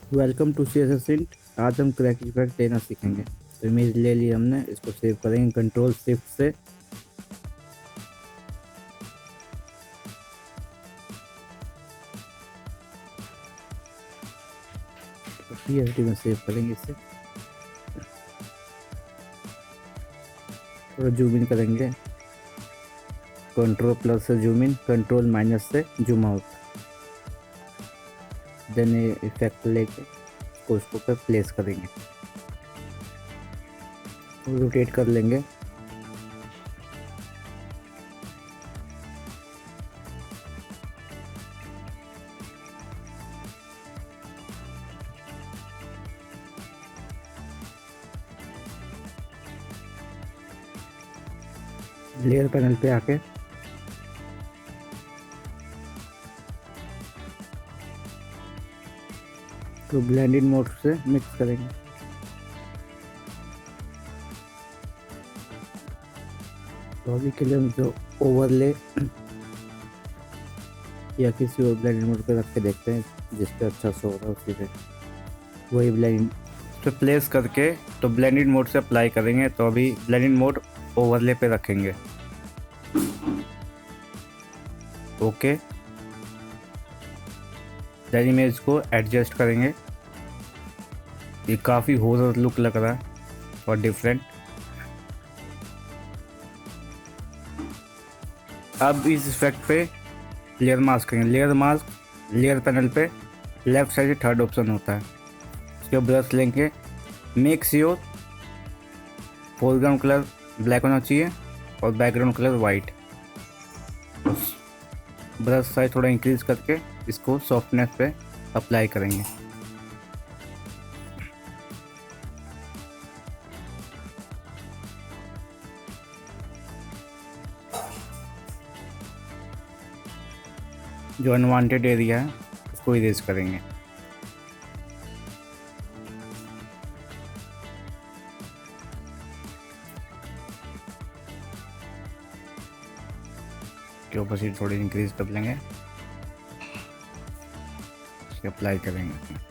Welcome to C S S int. आज हम crack effect लेना सीखेंगे। तो इमेज ले ली हमने, इसको सेव करेंगे कंट्रोल शिफ्ट से। तो पीएसडी में सेव करेंगे इसे। थोड़ा जूम इन करेंगे, कंट्रोल प्लस से जूम इन, कंट्रोल माइनस से जूम आउट। देन ये इफेक्ट लेके उसको पे प्लेस करेंगे, रोटेट कर लेंगे। लेयर पैनल पे आके तो ब्लेंडेड मोड से मिक्स करेंगे। तो अभी के लिए हम जो ओवरले या किसी और ब्लेंडेड मोड पे रख के देखते हैं जिस पे अच्छा शो हो रहा है उसी पे वही ब्लेंड पे प्लेस करके तो ब्लेंडेड मोड से अप्लाई करेंगे। तो अभी ब्लेंडेड मोड ओवरले पे रखेंगे। ओके, देन इमेज को एडजस्ट करेंगे। ये काफ़ी हॉरर लुक लग रहा है और डिफरेंट। अब इस इफेक्ट पे लेयर मास्क करेंगे। लेयर मास्क लेयर पैनल पे लेफ्ट साइड से थर्ड ऑप्शन होता है। उसके ब्रश लेंगे, make sure foreground colour black होना चाहिए और background colour white. Brush size थोड़ा इंक्रीज करके इसको सॉफ्टनेस पे अप्लाई करेंगे। जो अनवांटेड एरिया है उसको इरेज करेंगे। के ऑपोजिट थोड़ी इंक्रीज कर लेंगे, इसके अप्लाई करेंगे।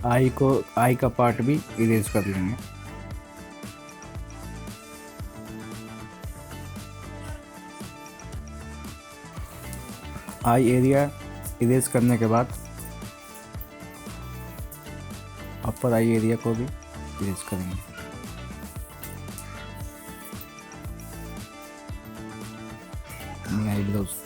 आई का पार्ट भी इरेज कर लेंगे। आई एरिया इरेज करने के बाद अपर आई एरिया को भी इरेज करेंगे। आईब्रोज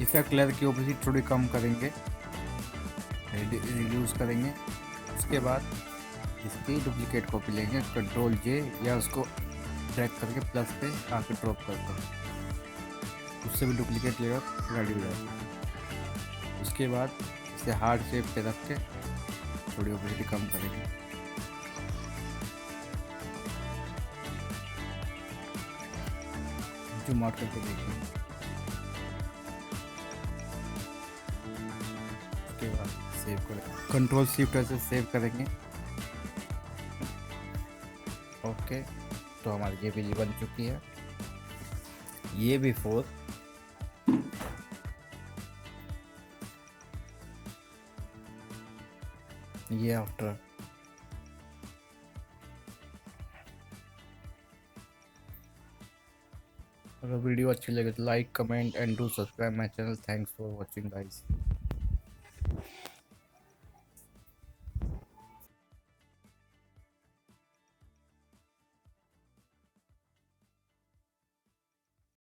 इफेक्ट लेयर की ओपेसिटी थोड़ी कम करेंगे, रिड्यूस करेंगे। उसके बाद इसकी डुप्लीकेट कॉपी लेंगे, कंट्रोल जे या उसको ड्रैग करके प्लस पे आके ड्रॉप करते हैं, उससे भी डुप्लीकेट लेयर रेडी हो जाएगा। उसके बाद इसे हार्ड शेप पे रख के थोड़ी ओपेसिटी कम करेंगे। जूम आउट करके देखिए। उसके बाद सेव करें, कंट्रोल शिफ्ट ऐसे सेव करेंगे। ओके, तो हमारी ये बिजली बन चुकी है। ये बिफोर ये आफ्टर। अगर वीडियो अच्छी लगे तो like comment and do subscribe my channel. Thanks for watching guys.